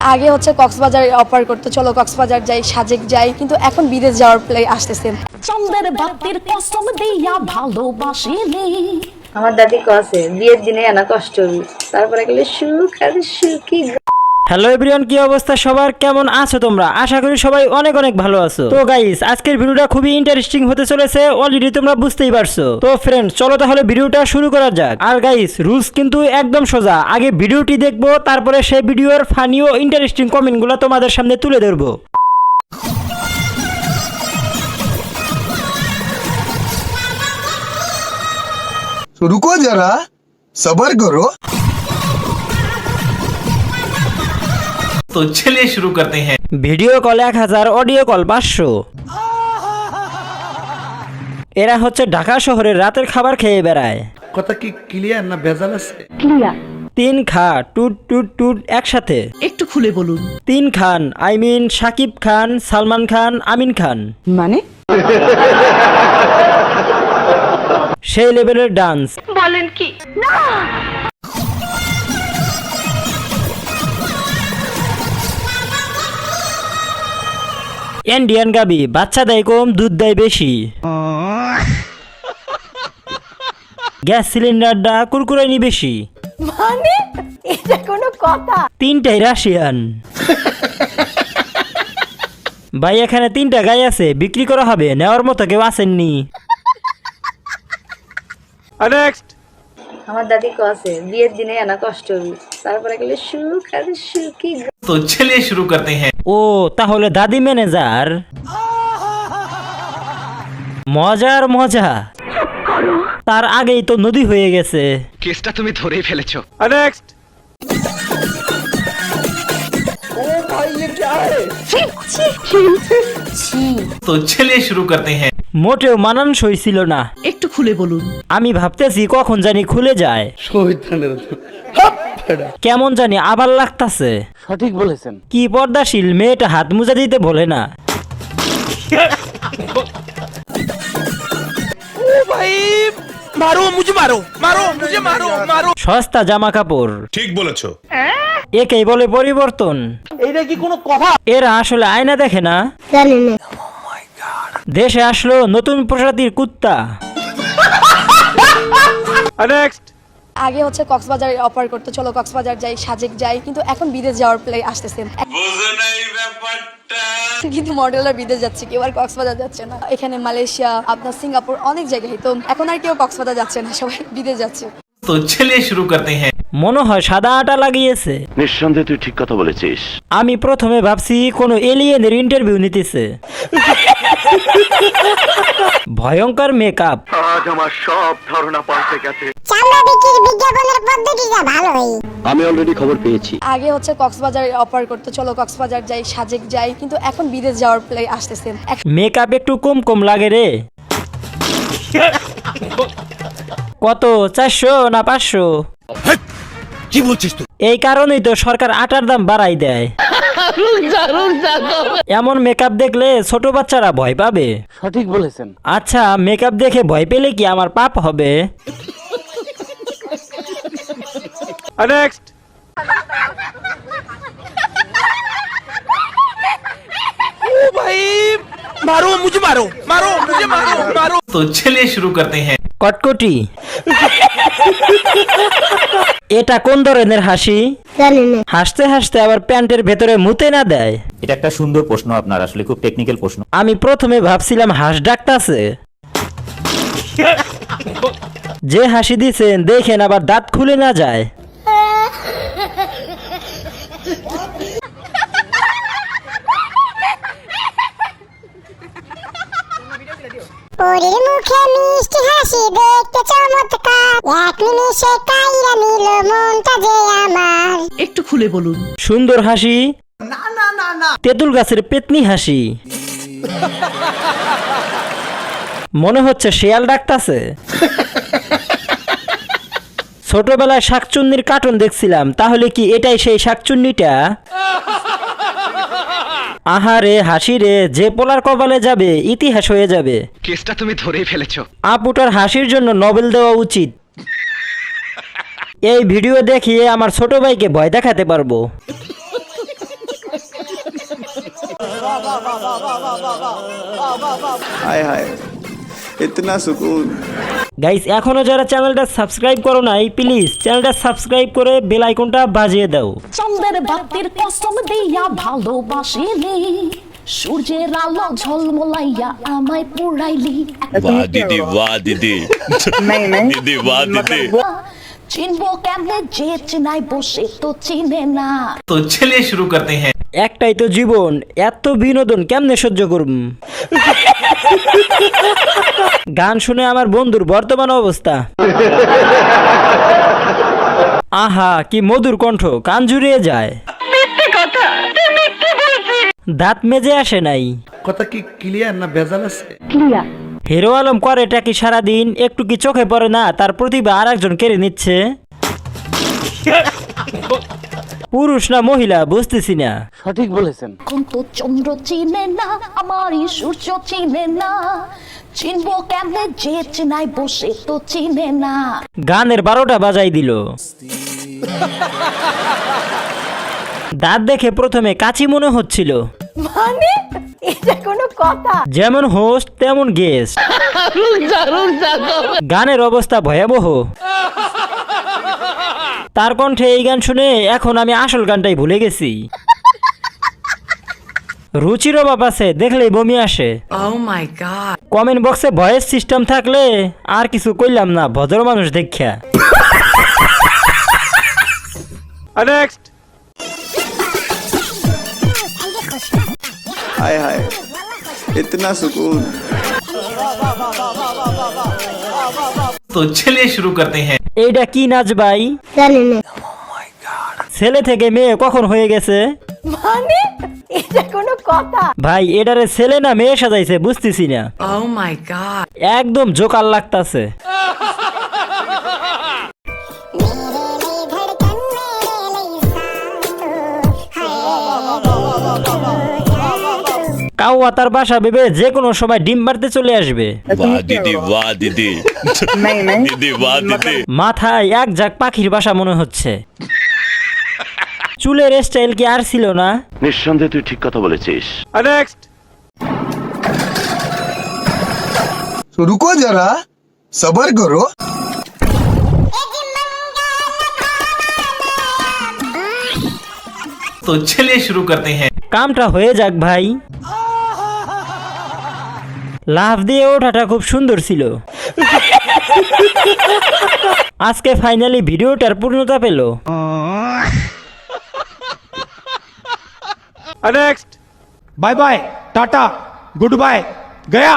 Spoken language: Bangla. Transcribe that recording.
আগে হচ্ছে কক্সবাজার অফার করতে চলো কক্সবাজার যাই, সাজেক যাই, কিন্তু এখন বিদেশ যাওয়ার প্লে আসতেছে। চন্দ্রের বাতির কসম দিয়া ভালোবাসিনি। আমার দাদি কছে বিয়ের দিনে আনা কষ্ট হবি, তারপরে গেলে সুখ আর সুখী। হ্যালো এভরিওয়ান, কি অবস্থা সবার, কেমন আছো তোমরা? আশা করি সবাই অনেক অনেক ভালো আছো। তো গাইস, আজকের ভিডিওটা খুবই ইন্টারেস্টিং হতে চলেছে, অলরেডি তোমরা বুঝতেই পারছো। তো ফ্রেন্ডস, চলো তাহলে ভিডিওটা শুরু করা যাক। আর গাইস, রুলস কিন্তু একদম সোজা, আগে ভিডিওটি দেখবো, তারপরে সেই ভিডিওর ফানি ও ইন্টারেস্টিং কমেন্টগুলো তোমাদের সামনে তুলে ধরবো। तो रुको जरा सबर करो। तो चलिए शुरू करते हैं। Video call 1000, audio call 500। এরা হচ্ছে ঢাকা শহরের রাতের খাবার খেয়ে বেড়ায়। কথা কি ক্লিয়ার না ভেজাল আছে? তিন খা টুট টুট টুট একসাথে। একটু খুলে বলুন। তিন খান আই মিন শাকিব খান, সালমান খান, আমিন খান, মানে সেই লেভেলের ডান্স। বলেন কি? ইন্ডিয়ান গাবি, বাচ্চা দেয় কম, দুধ দেয় বেশি। গ্যাস সিলিন্ডারটা কুরকুরানি বেশি। মানে এটা কোনো কথা? তিনটাই রাশিয়ান। ভাই, এখানে 3টা গাই আছে, বিক্রি করা হবে, নেওয়ার মতো কেউ আসেননি। আমার দাদি কছে বিয়ের দিনে আনা কষ্ট হবি, তারপরে গেলে সুখ আর সুখী। तो चलिए शुरू करते हैं। ও তাহলে দাদি ম্যানেজার। মজার মজা, তার আগেই তো নদী হয়ে গেছে। কেসটা তুমি ধরেই ফেলেছো। तो चलिए शुरू करते हैं। মোটেও মানানসই ছিল না। একটু খুলে বলুন। আমি ভাবতেছি কখন জানি খুলে যায়, কেমন জানি আবার লাগতাছে। সঠিক বলেছেন। কি পর্দাশীল মেয়েটা হাত মুজা দিতে বলে না। সস্তা জামা কাপড়, ठीक बोलेছো। একেই বলে পরিবর্তন। এইটা কি কোনো কথা? এরা আসলে আয়না দেখে না। দেশে আসলো নতুন প্রজাতির কুত্তা। আগে হচ্ছে কক্সবাজার অফার করতে চলো কক্সবাজার যাই, সাজেক যাই, কিন্তু এখন বিদেশ যাওয়ার প্লে আসতেছে। কিন্তু মডেলরা বিদেশ যাচ্ছে, কেউ আর কক্সবাজার যাচ্ছে না। এখানে মালয়েশিয়া, আপনার সিঙ্গাপুর, অনেক জায়গায়। তো এখন আর কেউ কক্সবাজার যাচ্ছে না, সবাই বিদেশ যাচ্ছে। तो चलिए शुरू करते हैं। মনে হয় সাদা আটা লাগিয়েছে। নিঃসন্দেহে তুই ঠিক কথা বলেছিস। আমি প্রথমে ভাবছি কোনো এলিয়েনের ইন্টারভিউ নিতেছে। ভয়ঙ্কর মেকআপ। আজ আমার সব ধারণা পাল্টে গেছে। চামড়া বিক্রির বিজ্ঞাপনের পদ্ধতিটা ভালোই। আমি অলরেডি খবর পেয়েছি। আগে হচ্ছে কক্সবাজার অফার করতে চলো কক্সবাজার যাই, সাজেক যাই, কিন্তু এখন বিদেশ যাওয়ার প্লে আসতেছে। মেকআপ একটু কম কম লাগে রে। কত, 400 না 500? কি বলছিস তুই? এই কারণেই তো সরকার আটার দাম বাড়াই দেয়। এমন মেকআপ দেখলে ছোট বাচ্চারা ভয় পাবে। সঠিক বলেছেন। আচ্ছা, মেকআপ দেখে ভয় পেলে কি আমার পাপ হবে? तो चलिए शुरू करते हैं। কটকটি। এটা কোন ধরনের হাসি? হাসতে হাসতে আবার প্যান্টের ভেতরে মুতে না দেয়। এটা একটা সুন্দর প্রশ্ন, আপনার আসলে খুব টেকনিক্যাল প্রশ্ন। আমি প্রথমে ভাবছিলাম হাঁস ডাকতাছে। যে হাসি দিছেন দেখেন আবার দাঁত খুলে না যায়। পরীর মুখে মিষ্টি হাসি দেখতে চমৎকার, এক নিমিষে কাইরা নিল মনটা যে আমার। একটু খুলে বলুন। সুন্দর হাসি, তেঁতুল গাছের পেতনি হাসি। মনে হচ্ছে শেয়াল ডাকতাছে। ছোটবেলায় শাকচুন্নির কার্টুন দেখছিলাম, তাহলে কি এটাই সেই শাকচুন্নিটা? আহারে হাসি রে, যে পোলার কপালে যাবে ইতিহাস হয়ে যাবে। কেসটা তুমি ধরেই ফেলেছো। আপুটার হাসির জন্য নোবেল দেওয়া উচিত। এই ভিডিও দেখিয়ে আমার ছোট ভাইকে ভয় দেখাতে পারবো। हाय हाय इतना सुकून। গাইস এখনো যারা চ্যানেলটা সাবস্ক্রাইব করো নাই প্লিজ চ্যানেলটা সাবস্ক্রাইব করে বেল আইকনটা বাজিয়ে দাও। চন্দ্রের বাতির কসম দিয়া ভালোবাসিলি, সূর্যের আলো ঝলমলাইয়া আমায় পুরাইলি। वाह दीदी वाह दीदी दीदी वाह दीदी। চিনবো কেমনে যে চিনাই বসে তো চিনে না। तो चलिए शुरू करते हैं। একটাই তো জীবন, এত বিনোদন কেমনে সহ্য করব? গান শুনে আমার বন্ধুর বর্তমান অবস্থা। আহা কি মধুর কণ্ঠ, কান জুড়িয়ে যায়। দাঁত মেজে আসে নাই। কথা কি ক্লিয়ার না ভেজাল আছে? হিরো আলম করেটা কি সারাদিন, একটু কি চোখে পড়ে না তার প্রতিভা আর একজন কেড়ে নিচ্ছে? পুরুষ না মহিলা বুঝতেছি না। সঠিক বলেছেন। এখন তো চন্দ্র চিনে না, আমারই সূর্য চিনে না। চিনবো কেমনে যে চিনাই বসে তো চিনে না। গানের 12টা বাজাই দিল। দাঁত দেখে প্রথমে কাচি মনে হচ্ছিল, মানে এটা কোনো কথা? যেমন হোস্ট তেমন গেস্ট। গানের অবস্থা ভয়াবহ। তার কণ্ঠে এই গান শুনে এখন আমি আসল গানটাই ভুলে গেছি। রুচির অভাব আছে, দেখলেই বমি আসে। কমেন্ট বক্সে ভয়েস সিস্টেম থাকলে আর কিছু কইলাম না, ভদ্র মানুষ দেখা। নেক্সট। हाय हाय इतना सुकून। तो चलिए शुरू करते हैं। এইটা কি নাচ ভাই? ছেলে থেকে মেয়ে কখন হয়ে গেছে? মানে এটা কোনো কথা? ভাই এটারে ছেলে না মেয়ে সাজাইছে বুঝতেছি না। একদম জোকার লাগতাছে। কাউয়া তার বাসা ভেবে যে কোনো সময় ডিম মারতে চলে আসবে। वाह दीदी वाह दीदी दीदी वाह दीदी। মাথায় এক ঝাঁক পাখির বাসা মনে হচ্ছে। চুলের স্টাইল কি আর ছিল না? নিঃসন্দেহে তুই ঠিক কথা বলেছিস। নেক্সট। तो रुको जरा सबर करो। तो चलिए शुरू करते हैं। কামটা হয়ে যাক ভাই। লাফ দিয়ে ওঠাটা খুব সুন্দর ছিল। আজকে ফাইনালি ভিডিওটার পূর্ণতা পেল। Next. Bye bye tata goodbye गया।